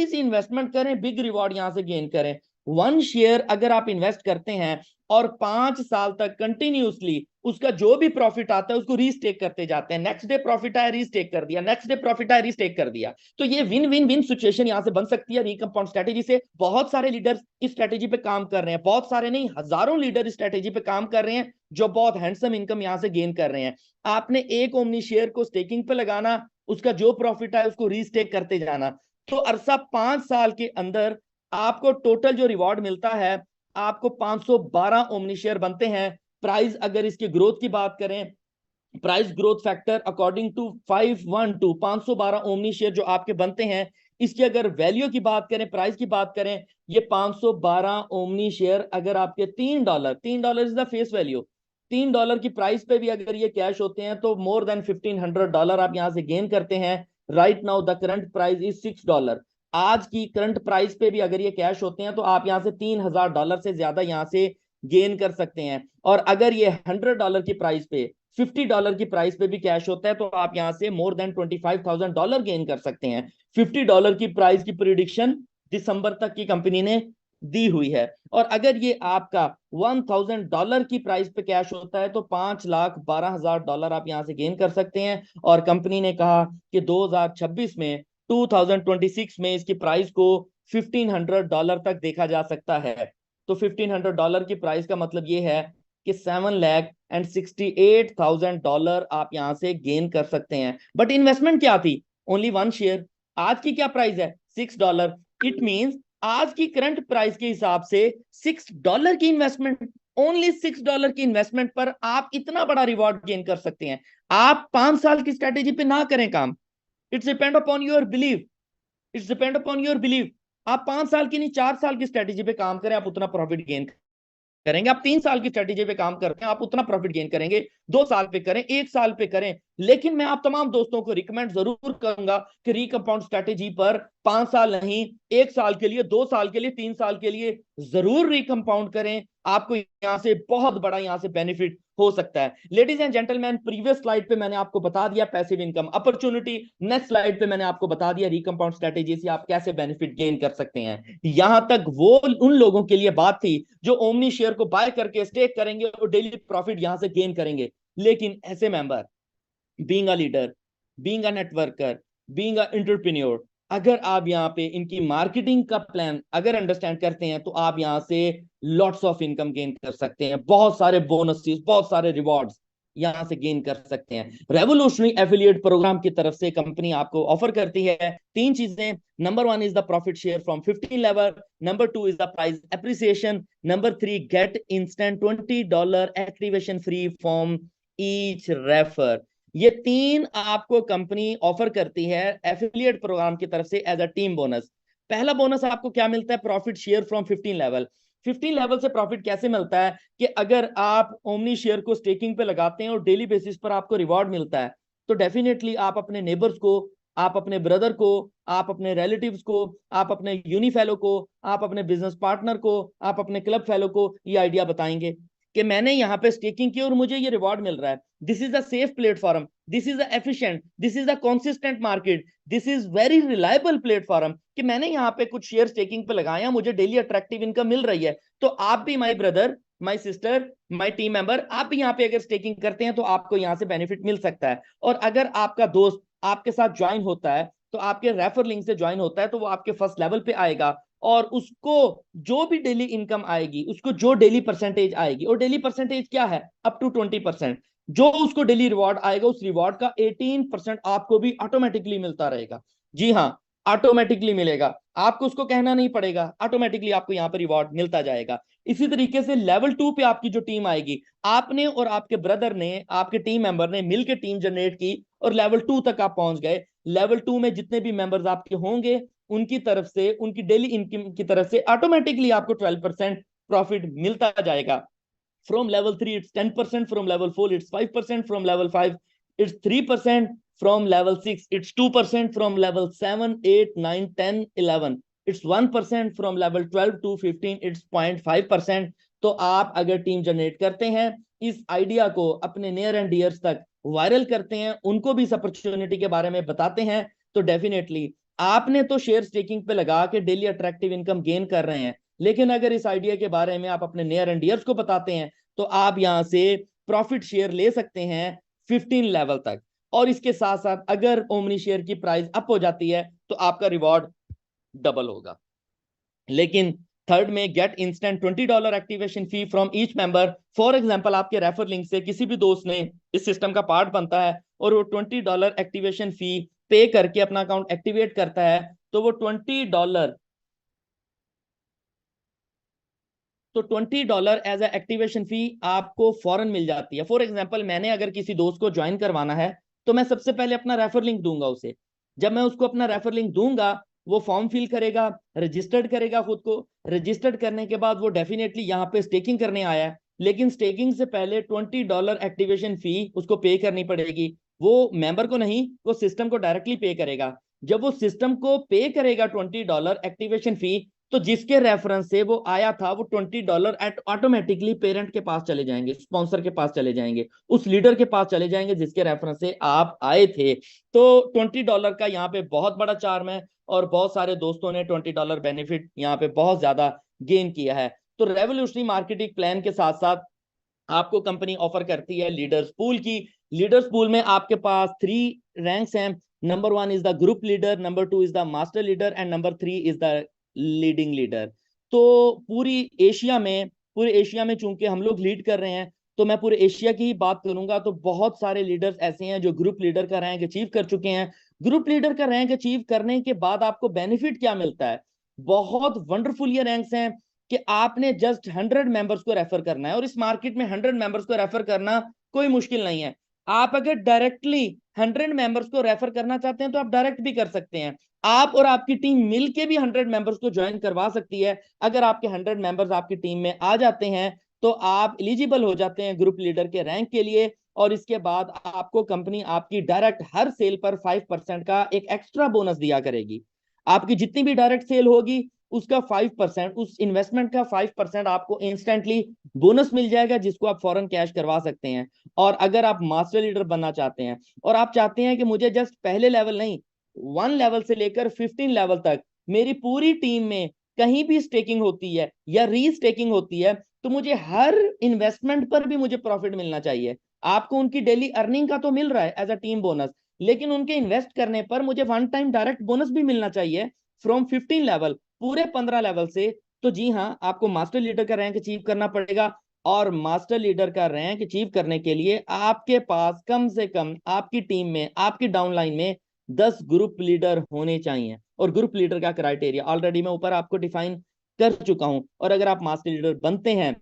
सी इन्वेस्टमेंट करें, बिग रिवॉर्ड यहां से गेन करें। 1 शेयर अगर आप इन्वेस्ट करते हैं और 5 साल तक कंटिन्यूसली उसका जो भी प्रॉफिट आता है उसको रीस्टेक करते जाते हैं, नेक्स्ट डे प्रॉफिट आया रीस्टेक कर दिया, नेक्स्ट डे प्रॉफिट आया रीस्टेक कर दिया, तो ये विन विन विन सिचुएशन यहां से बन सकती है रिकंपाउंड स्ट्रेटेजी से। बहुत सारे लीडर्स इस स्ट्रेटेजी पे काम कर रहे हैं, बहुत सारे नहीं, हजारों लीडर इस स्ट्रेटेजी पे काम कर रहे हैं जो बहुत हैंडसम इनकम यहां से गेन कर रहे हैं। आपने एक ओमनी शेयर को स्टेकिंग पे लगाना, उसका जो प्रॉफिट है उसको रीस्टेक करते जाना, तो अरसा 5 साल के अंदर आपको टोटल जो रिवॉर्ड मिलता है, आपको 512 ओमनी शेयर बनते हैं। प्राइस अगर इसकी ग्रोथ की बात करें, price growth factor according to 512, 512 omni share जो आपके बनते हैं, इसकी अगर वैल्यू की बात करें, प्राइस की बात करें, ये 512 ओमनी शेयर अगर आपके $3 इज द फेस वैल्यू, $3 की प्राइस पे भी अगर ये कैश होते हैं तो मोर देन $1500 आप यहां से गेन करते हैं। Right now the current price is $6। आज की करंट प्राइस पे भी अगर ये कैश होते हैं तो आप यहां से $3000 से ज्यादा यहां से गेन कर सकते हैं। और अगर ये $100 की प्राइस पे, $50 की प्राइस पे भी कैश होता है तो आप यहां से मोर देन $25,000 गेन कर सकते हैं। $50 की प्राइस की प्रिडिक्शन दिसंबर तक की कंपनी ने दी हुई है। और अगर ये आपका $1000 की प्राइस पे कैश होता है तो $5,12,000 आप यहां से गेन कर सकते हैं। और कंपनी ने कहा कि 2026 में, 2026 में इसकी प्राइस को $1500 तक देखा जा सकता है। तो $1500 की प्राइस का मतलब ये है कि $7,68,000 आप यहां से गेन कर सकते हैं। बट इन्वेस्टमेंट क्या थी? Only 1 share. आज की क्या प्राइस है? $6। इट मींस आज की करंट प्राइस के हिसाब से $6 की इन्वेस्टमेंट, ओनली $6 की इन्वेस्टमेंट पर आप इतना बड़ा रिवॉर्ड गेन कर सकते हैं। आप 5 साल की स्ट्रेटेजी पे ना करें काम, it's depend upon your believe, it's depend upon your believe. आप 5 साल की नहीं, 4 साल की स्ट्रेटेजी पे काम करें, आप उतना प्रॉफिट गेन करेंगे। आप 3 साल की स्ट्रेटेजी पे काम करते हैं, आप उतना प्रॉफिट गेन करेंगे। 2 साल पे करें, 1 साल पे करें, लेकिन मैं आप तमाम दोस्तों को रिकमेंड जरूर करूंगा कि रिकंपाउंड स्ट्रेटेजी पर 5 साल नहीं, 1 साल के लिए, 2 साल के लिए, 3 साल के लिए जरूर रिकंपाउंड करें। आपको यहां से बहुत बड़ा यहां से बेनिफिट हो सकता है। Ladies and gentleman, previous slide पे मैंने आपको बता दिया passive income opportunity, next slide पे मैंने आपको बता दिया रिकंपाउंड स्ट्रेटेजी से आप कैसे बेनिफिट गेन कर सकते हैं। यहां तक वो उन लोगों के लिए बात थी जो ओमनी शेयर को बाय करके स्टेक करेंगे और डेली प्रॉफिट यहां से गेन करेंगे। लेकिन ऐसे member, being a leader, being a networker, being a entrepreneur, अगर आप यहाँ पे इनकी मार्केटिंग का प्लान अगर अंडरस्टैंड करते हैं तो आप यहाँ से लॉट्स ऑफ इनकम गेन कर सकते हैं, बहुत सारे बोनसेस, बहुत सारे रिवॉर्ड्स यहां से गेन कर सकते हैं। रेवोल्यूशनरी एफिलिएट प्रोग्राम की तरफ से कंपनी आपको ऑफर करती है 3 चीजें। Number 1 is the profit share from 15 level, number 2 is the price appreciation, number 3 get instant $20 activation free from each refer. ये 3 आपको कंपनी ऑफर करती है एफिलिएट प्रोग्राम की तरफ से एज अ टीम बोनस। पहला बोनस आपको क्या मिलता है? Profit share from 15 level. 15 level से प्रॉफिट कैसे मिलता है कि अगर आप ओमनी शेयर को स्टेकिंग पे लगाते हैं और डेली बेसिस पर आपको रिवॉर्ड मिलता है, तो डेफिनेटली आप अपने नेबर्स को, आप अपने ब्रदर को, आप अपने रिलेटिव्स को, आप अपने यूनी फेलो को, आप अपने बिजनेस पार्टनर को, आप अपने क्लब फेलो को ये आइडिया बताएंगे कि मैंने यहाँ पे स्टेकिंग की और मुझे ये रिवॉर्ड मिल रहा है। This is a safe platform, this is a efficient, this is a consistent market, this is very reliable platform कि मैंने यहाँ पे कुछ शेयर स्टेकिंग पे लगाया, मुझे डेली अट्रैक्टिव इनकम मिल रही है। तो आप भी, my brother, my sister, my team member, आप भी यहाँ पे अगर स्टेकिंग करते हैं तो आपको यहाँ से बेनिफिट मिल सकता है। और अगर आपका दोस्त आपके साथ ज्वाइन होता है तो आपके रेफर लिंक से ज्वाइन होता है तो वो आपके फर्स्ट लेवल पे आएगा और उसको जो भी डेली इनकम आएगी, उसको जो डेली परसेंटेज आएगी, और डेली परसेंटेज क्या है? अप टू 20%, जो उसको डेली रिवॉर्ड आएगा उस रिवॉर्ड का 18% आपको भी ऑटोमेटिकली मिलता रहेगा। जी हाँ, ऑटोमेटिकली मिलेगा, आपको उसको कहना नहीं पड़ेगा, ऑटोमेटिकली आपको यहाँ पर रिवॉर्ड मिलता जाएगा। इसी तरीके से लेवल 2 पे आपकी जो टीम आएगी, आपने और आपके ब्रदर ने, आपके टीम मेंबर ने मिलकर टीम जनरेट की और लेवल 2 तक आप पहुंच गए। लेवल 2 में जितने भी मेंबर्स आपके होंगे उनकी तरफ से, उनकी डेली इनकम की तरफ से ऑटोमेटिकली आपको 12% प्रॉफिट मिलता जाएगा। From level 3 it's 10%, from level 4 it's 5%, from level 5 it's 3%, from level 6 it's 2%, from level 7 8 9 10 11 it's 1%, from level 12 to 15 it's 0.5%। तो आप अगर टीम जनरेट करते हैं, इस आइडिया को अपने नियर एंड डियर्स तक वायरल करते हैं, उनको भी इस अपॉर्चुनिटी के बारे में बताते हैं, तो डेफिनेटली आपने तो शेयर स्टेकिंग पे लगा के डेली अट्रैक्टिव इनकम गेन कर रहे हैं, लेकिन अगर इस आइडिया के बारे में आप अपने नियर एंड डियर्स को बताते हैं तो आप यहां से प्रॉफिट शेयर ले सकते हैं 15 लेवल तक। और इसके साथ साथ अगर ओमनी शेयर की प्राइस अप हो जाती है तो आपका रिवॉर्ड डबल होगा। लेकिन थर्ड में get instant $20 activation fee from each member. For example आपके रेफर लिंक से किसी भी दोस्त ने इस सिस्टम का पार्ट बनता है और वो $20 एक्टिवेशन फी पे करके अपना अकाउंट एक्टिवेट करता है, तो वो $20 एज ए एक्टिवेशन फी आपको फॉरन मिल जाती है। फॉर एग्जांपल मैंने अगर किसी दोस्त को ज्वाइन करवाना है तो मैं सबसे पहले अपना रेफर लिंक दूंगा उसे। जब मैं उसको अपना रेफर लिंक दूंगा, वो फॉर्म फिल करेगा, रजिस्टर्ड करेगा खुद को। रजिस्टर्ड करने के बाद वो डेफिनेटली यहाँ पे स्टेकिंग करने आया है, लेकिन स्टेकिंग से पहले $20 एक्टिवेशन फी उसको पे करनी पड़ेगी। वो मेंबर को नहीं, वो सिस्टम को डायरेक्टली पे करेगा। जब वो सिस्टम को पे करेगा $20 एक्टिवेशन फी, तो जिसके रेफरेंस से वो आया था वो $20 ऑटोमेटिकली पेरेंट के पास चले जाएंगे, स्पॉन्सर के पास चले जाएंगे, उस लीडर के पास चले जाएंगे जिसके रेफरेंस से आप आए थे। तो $20 का यहाँ पे बहुत बड़ा चार्म है और बहुत सारे दोस्तों ने $20 बेनिफिट यहाँ पे बहुत ज्यादा गेन किया है। तो रेवोल्यूशनरी मार्केटिंग प्लान के साथ साथ आपको कंपनी ऑफर करती है लीडर्स पूल की। लीडर्स पूल में आपके पास 3 रैंक्स हैं। Number 1 is the group leader, number 2 is the master leader and number 3 is the leading leader. तो पूरे एशिया में चूंकि हम लोग लीड कर रहे हैं, तो मैं पूरे एशिया की ही बात करूंगा तो बहुत सारे लीडर्स ऐसे हैं जो ग्रुप लीडर का रैंक अचीव कर चुके हैं। ग्रुप लीडर का रैंक अचीव करने के बाद आपको बेनिफिट क्या मिलता है? बहुत वंडरफुल ये रैंक्स हैं कि आपने जस्ट 100 मेंबर्स को रेफर करना है, और इस मार्केट में 100 मेंबर्स को रेफर करना कोई मुश्किल नहीं है। आप अगर डायरेक्टली 100 मेंबर्स को रेफर करना चाहते हैं तो आप डायरेक्ट भी कर सकते हैं। आप और आपकी टीम मिलके भी 100 मेंबर्स को ज्वाइन करवा सकती है। अगर आपके 100 मेंबर्स आपकी टीम में आ जाते हैं तो आप एलिजिबल हो जाते हैं ग्रुप लीडर के रैंक के लिए, और इसके बाद आपको कंपनी आपकी डायरेक्ट हर सेल पर 5% का एक एक्स्ट्रा बोनस दिया करेगी। आपकी जितनी भी डायरेक्ट सेल होगी उसका 5%, उस इन्वेस्टमेंट का 5% आपको इंस्टेंटली बोनस मिल जाएगा, जिसको आप फॉरेन कैश करवा सकते हैं। और अगर आप मास्टर लीडर बनना चाहते हैं और आप चाहते हैं कि मुझे जस्ट पहले लेवल नहीं, 1 लेवल से लेकर 15 लेवल तक मेरी पूरी टीम में कहीं भी स्टेकिंग होती है या री-स्टेकिंग होती है, तो मुझे हर इन्वेस्टमेंट पर भी मुझे प्रॉफिट मिलना चाहिए। आपको उनकी डेली अर्निंग का तो मिल रहा है एज अ टीम बोनस, लेकिन उनके इन्वेस्ट करने पर मुझे वन टाइम डायरेक्ट बोनस भी मिलना चाहिए फ्रॉम 15 लेवल, पूरे 15 लेवल से। तो जी हाँ, आपको मास्टर लीडर का रैंक अचीव करना पड़ेगा, और मास्टर लीडर का रैंक अचीव करने के लिए आपके पास कम से कम आपकी टीम में, आपकी डाउनलाइन में 10 ग्रुप लीडर होने चाहिए। और ग्रुप लीडर का क्राइटेरिया ऑलरेडी मैं ऊपर आपको डिफाइन कर चुका हूं। और अगर आप मास्टर लीडर बनते हैं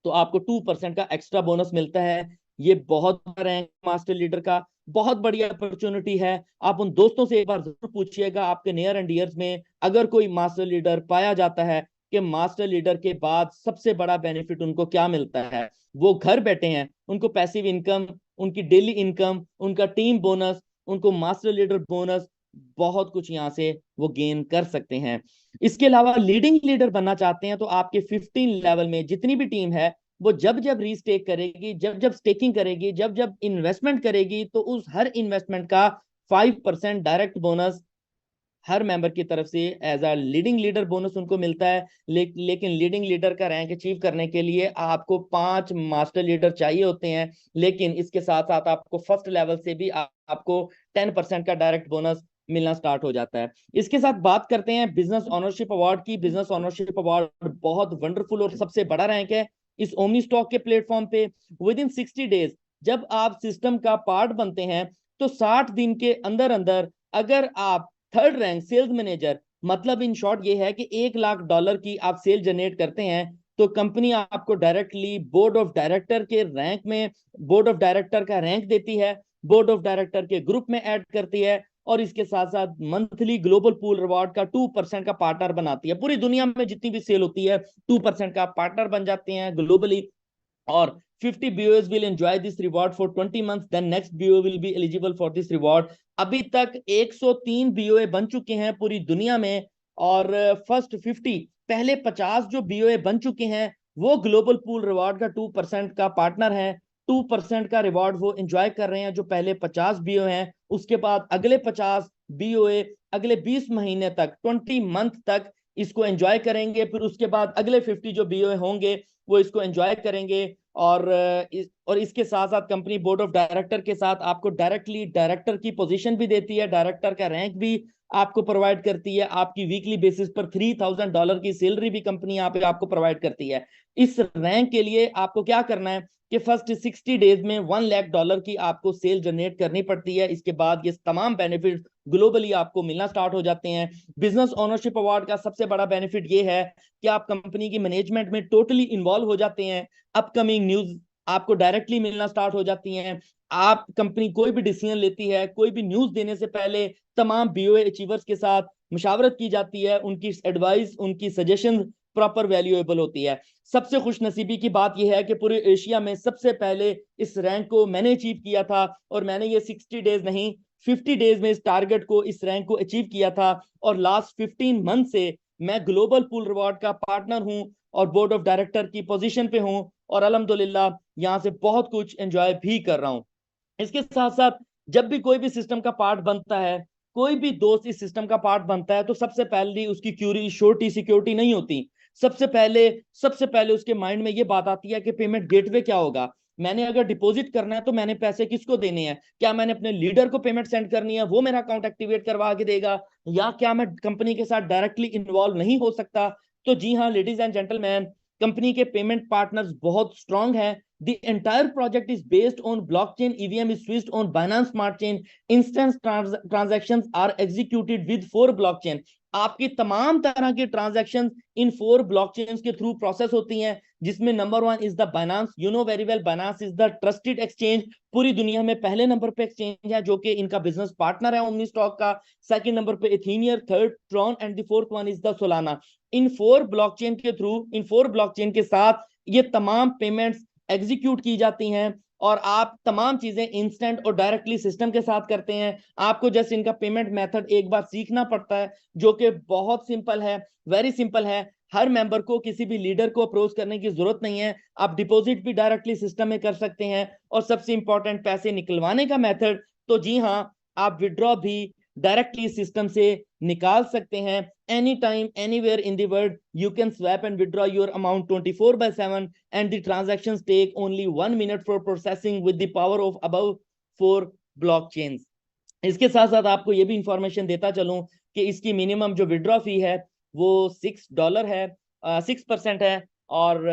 तो आपको 2% का एक्स्ट्रा बोनस मिलता है। ये बहुत बड़ा रैंक मास्टर लीडर का, बहुत बढ़िया अपॉर्चुनिटी है। आप उन दोस्तों से एक बार जरूर पूछिएगा आपके नियर एंड डियर्स में अगर कोई मास्टर लीडर पाया जाता है कि मास्टर लीडर के बाद सबसे बड़ा बेनिफिट उनको क्या मिलता है। वो घर बैठे हैं, उनको पैसिव इनकम, उनकी डेली इनकम, उनका टीम बोनस, उनको मास्टर लीडर बोनस, बहुत कुछ यहाँ से वो गेन कर सकते हैं। इसके अलावा लीडिंग लीडर बनना चाहते हैं तो आपके 15 लेवल में जितनी भी टीम है वो जब जब रीस्टेक करेगी, जब जब स्टेकिंग करेगी, जब जब इन्वेस्टमेंट करेगी, तो उस हर इन्वेस्टमेंट का 5% डायरेक्ट बोनस हर मेंबर की तरफ से as a leading leader bonus उनको मिलता है। लेकिन लीडिंग लीडर का रैंक अचीव करने के लिए आपको 5 मास्टर लीडर चाहिए होते हैं। लेकिन इसके साथ साथ आपको फर्स्ट लेवल से भी आपको 10% का डायरेक्ट बोनस मिलना स्टार्ट हो जाता है। इसके साथ बात करते हैं बिजनेस ऑनरशिप अवार्ड की। बिजनेस ऑनरशिप अवार्ड बहुत वंडरफुल और सबसे बड़ा रैंक है इस ओमनी स्टॉक के प्लेटफॉर्म पे। विद इन 60 डेज जब आप सिस्टम का पार्ट बनते हैं तो 60 दिन के अंदर अंदर अगर आप थर्ड रैंक सेल्स मैनेजर, मतलब इन शॉर्ट ये है कि $1 लाख की आप सेल जनरेट करते हैं, तो कंपनी आपको डायरेक्टली बोर्ड ऑफ डायरेक्टर के रैंक में, बोर्ड ऑफ डायरेक्टर का रैंक देती है, बोर्ड ऑफ डायरेक्टर के ग्रुप में ऐड करती है, और इसके साथ साथ मंथली ग्लोबल पूल रिवॉर्ड का 2% का पार्टनर बनाती है। पूरी दुनिया में जितनी भी सेल होती है 2% का पार्टनर बन जाते हैं ग्लोबली, और 50 BOs will enjoy this reward for 20 months, then next BO will be eligible for this reward। अभी तक 103 BOA बन चुके हैं पूरी दुनिया में, और फर्स्ट 50, पहले 50 जो BOA बन चुके हैं वो ग्लोबल पूल रिवॉर्ड का 2% का पार्टनर है। 2% का रिवॉर्ड वो एंजॉय कर रहे हैं जो पहले 50 BO हैं। उसके बाद अगले 50 BOA अगले 20 महीने तक, 20 मंथ तक इसको एंजॉय करेंगे। फिर उसके बाद अगले 50 जो BOA होंगे वो इसको एंजॉय करेंगे। और इसके साथ साथ कंपनी बोर्ड ऑफ डायरेक्टर के साथ आपको डायरेक्टली डायरेक्टर की पोजीशन भी देती है, डायरेक्टर का रैंक भी आपको प्रोवाइड करती है। आपकी वीकली बेसिस पर $3000 की सैलरी भी कंपनी यहाँ पे आपको प्रोवाइड करती है। इस रैंक के लिए आपको क्या करना है कि फर्स्ट 60 डेज में $1 लाख की आपको सेल जनरेट करनी पड़ती है। इसके बाद ये तमाम बेनिफिट ग्लोबली आपको मिलना स्टार्ट हो जाते हैं। बिजनेस ओनरशिप अवार्ड का सबसे बड़ा बेनिफिट ये है कि आप कंपनी की मैनेजमेंट में टोटली इन्वॉल्व हो जाते हैं। अपकमिंग न्यूज आपको डायरेक्टली मिलना स्टार्ट हो जाती हैं। आप कंपनी कोई भी डिसीजन लेती है, कोई भी न्यूज देने से पहले तमाम BOA अचीवर्स के साथ मुशावरत की जाती है। उनकी एडवाइस, उनकी सजेशन प्रॉपर वैल्यूएबल होती है। सबसे खुशनसीबी की बात यह है कि पूरे एशिया में सबसे पहले इस रैंक को मैंने अचीव किया था, और मैंने ये 60 डेज नहीं 50 डेज में इस टारगेट को, इस रैंक को अचीव किया था। और लास्ट 15 मंथ से मैं ग्लोबल पूल रिवॉर्ड का पार्टनर हूं और बोर्ड ऑफ डायरेक्टर की पोजीशन पे हूं, और अल्हम्दुलिल्लाह यहाँ से बहुत कुछ एंजॉय भी कर रहा हूं। इसके साथ साथ जब भी कोई भी सिस्टम का पार्ट बनता है, कोई भी दोस्त इस सिस्टम का पार्ट बनता है, तो सबसे पहले उसकी क्यूरी श्योरिटी सिक्योरिटी नहीं होती। सबसे पहले उसके माइंड में ये बात आती है कि पेमेंट गेटवे क्या होगा। मैंने अगर डिपॉजिट करना है तो मैंने पैसे किसको देने हैं? क्या मैंने अपने लीडर को पेमेंट सेंड करनी है, वो मेरा अकाउंट एक्टिवेट करवा के देगा, या क्या मैं कंपनी के साथ डायरेक्टली इन्वॉल्व नहीं हो सकता? तो जी हाँ लेडीज एंड जेंटलमैन, कंपनी के पेमेंट पार्टनर्स बहुत स्ट्रांग है। The entire project is based on blockchain. EVM is switched on Binance Smart Chain. Instant transactions are executed with 4 blockchain. आपकी तमाम तरह की ट्रांजैक्शंस इन 4 ब्लॉकचेन्स के थ्रू प्रोसेस होती हैं, जिसमें number 1 is the Binance. You know very well, Binance is the trusted exchange. पूरी दुनिया में पहले नंबर पे एक्सचेंज है जो कि इनका बिजनेस पार्टनर है ओमनी स्टॉक का। सेकंड नंबर पे Ethinier, third Tron, and the fourth one is the Solana. इन 4 ब्लॉकचेन के थ्रू, इन 4 ब्लॉकचेन के साथ ये तमाम पेमेंट्स एग्जीक्यूट की जाती हैं, और आप तमाम चीजें इंस्टेंट और डायरेक्टली सिस्टम के साथ करते हैं। आपको जैसे इनका पेमेंट मेथड एक बार सीखना पड़ता है, जो कि बहुत सिंपल है, वेरी सिंपल है। हर मेंबर को, किसी भी लीडर को अप्रोच करने की जरूरत नहीं है। आप डिपॉजिट भी डायरेक्टली सिस्टम में कर सकते हैं, और सबसे इंपॉर्टेंट पैसे निकलवाने का मेथड, तो जी हाँ, आप विड्रॉ भी डायरेक्टली सिस्टम से निकाल सकते हैं। anytime anywhere in the world you can swap and withdraw your amount 24/7, and the transactions take only 1 minute for processing with the power of above 4 blockchains। इसके साथ साथ आपको ये भी इंफॉर्मेशन देता चलूं कि इसकी मिनिमम जो विड्रॉ फी है वो $6 है, 6% है, और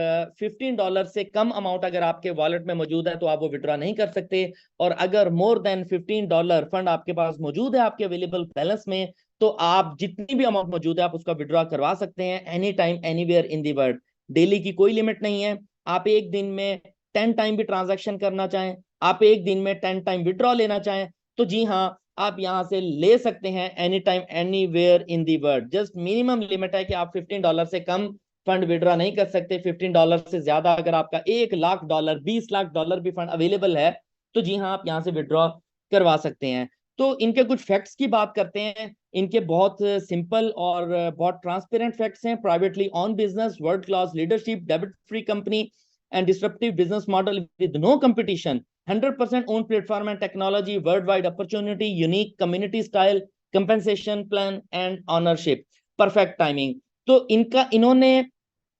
$15 से कम अमाउंट अगर आपके वॉलेट में मौजूद है तो आप वो विड्रॉ नहीं कर सकते। और अगर मोर देन $15 फंड आपके पास मौजूद है आपके अवेलेबल बैलेंस में, तो आप जितनी भी अमाउंट मौजूद है आप उसका विड्रॉ करवा सकते हैं any time anywhere in the world. Daily की कोई लिमिट नहीं है। आप एक दिन में 10 टाइम भी ट्रांजैक्शन करना चाहें, आप एक दिन में 10 टाइम विड्रॉ लेना चाहें, तो जी हाँ, आप यहां से ले सकते हैं any time anywhere in the world. Just minimum limit है कि आप $15 से कम फंड विड्रॉ नहीं कर सकते। $15 से ज्यादा अगर आपका $1 लाख, $20 लाख भी फंड अवेलेबल है, तो जी हाँ, आप यहाँ से विड्रॉ करवा सकते हैं। तो इनके कुछ फैक्ट्स की बात करते हैं। इनके बहुत सिंपल और बहुत ट्रांसपेरेंट फैक्ट्स हैं। Privately owned business, world class leadership, debit free company, and disruptive business model with no competition, 100% own platform and technology, worldwide opportunity, unique community style, compensation plan and ownership, perfect timing। तो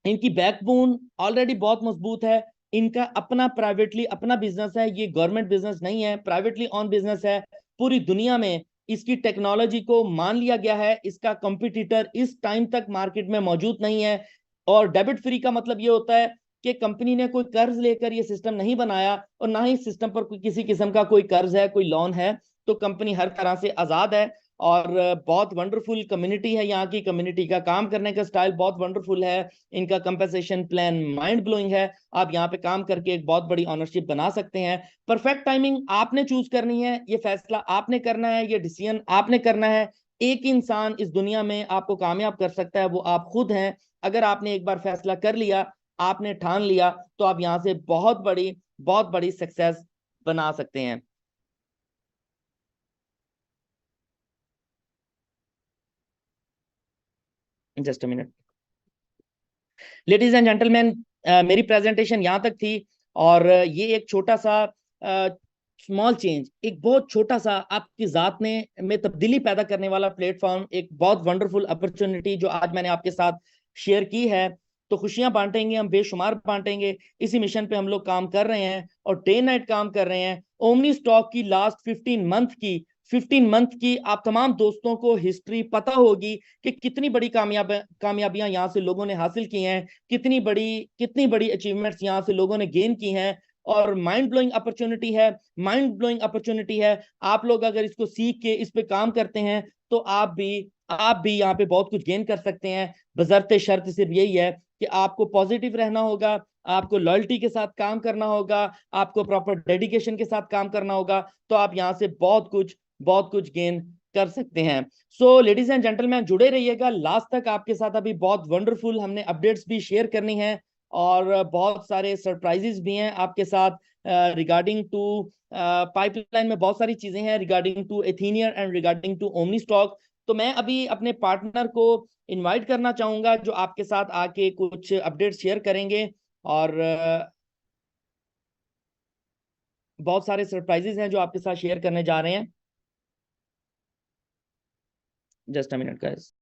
इनकी बैकबोन ऑलरेडी बहुत मजबूत है। इनका अपना प्राइवेटली अपना बिजनेस है, ये गवर्नमेंट बिजनेस नहीं है, प्राइवेटली ऑन बिजनेस है। पूरी दुनिया में इसकी टेक्नोलॉजी को मान लिया गया है। इसका कंपटीटर इस टाइम तक मार्केट में मौजूद नहीं है। और डेबिट फ्री का मतलब ये होता है कि कंपनी ने कोई कर्ज लेकर ये सिस्टम नहीं बनाया, और ना ही सिस्टम पर किसी किस्म का कोई कर्ज है, कोई लोन है। तो कंपनी हर तरह से आजाद है। और बहुत वंडरफुल कम्युनिटी है यहाँ की। कम्युनिटी का काम करने का स्टाइल बहुत वंडरफुल है। इनका कंपनसेशन प्लान माइंड ब्लोइंग है। आप यहाँ पे काम करके एक बहुत बड़ी ऑनरशिप बना सकते हैं। परफेक्ट टाइमिंग आपने चूज करनी है, ये फैसला आपने करना है, ये डिसीजन आपने करना है। एक इंसान इस दुनिया में आपको कामयाब कर सकता है, वो आप खुद हैं। अगर आपने एक बार फैसला कर लिया, आपने ठान लिया, तो आप यहाँ से बहुत बड़ी सक्सेस बना सकते हैं। Just a minute. Ladies and gentleman, मेरी प्रेजेंटेशन यहाँ तक थी। और ये एक छोटा सा स्मॉल चेंज, एक बहुत छोटा सा आपकी जात में तब्दीली पैदा करने वाला प्लेटफॉर्म, एक बहुत वंडरफुल अपॉर्चुनिटी जो आज मैंने आपके साथ शेयर की है। तो खुशियां बांटेंगे, हम बेशुमार बांटेंगे। इसी मिशन पे हम लोग काम कर रहे हैं और डे नाइट काम कर रहे हैं। ओमनी स्टॉक की लास्ट 15 मंथ की आप तमाम दोस्तों को हिस्ट्री पता होगी कि कितनी बड़ी कामयाबियां यहाँ से लोगों ने हासिल की हैं, कितनी बड़ी अचीवमेंट्स यहाँ से लोगों ने गेन की हैं। और माइंड ब्लोइंग अपॉर्चुनिटी है, माइंड ब्लोइंग अपॉर्चुनिटी है। आप लोग अगर इसको सीख के इस पे काम करते हैं तो आप भी यहाँ पे बहुत कुछ गेन कर सकते हैं। बशर्ते शर्त सिर्फ यही है कि आपको पॉजिटिव रहना होगा, आपको लॉयल्टी के साथ काम करना होगा, आपको प्रॉपर डेडिकेशन के साथ काम करना होगा। तो आप यहाँ से बहुत कुछ गेन कर सकते हैं। सो लेडीज एंड जेंटलमैन, जुड़े रहिएगा लास्ट तक। आपके साथ अभी बहुत वंडरफुल हमने अपडेट्स भी शेयर करनी है और बहुत सारे सरप्राइजेस भी हैं आपके साथ रिगार्डिंग टू पाइपलाइन में। बहुत सारी चीजें हैं regarding to Ethinier and regarding to Omni stock. तो मैं अभी अपने पार्टनर को इनवाइट करना चाहूंगा जो आपके साथ आके कुछ अपडेट शेयर करेंगे। और बहुत सारे सरप्राइजेस हैं जो आपके साथ शेयर करने जा रहे हैं। Just a minute guys.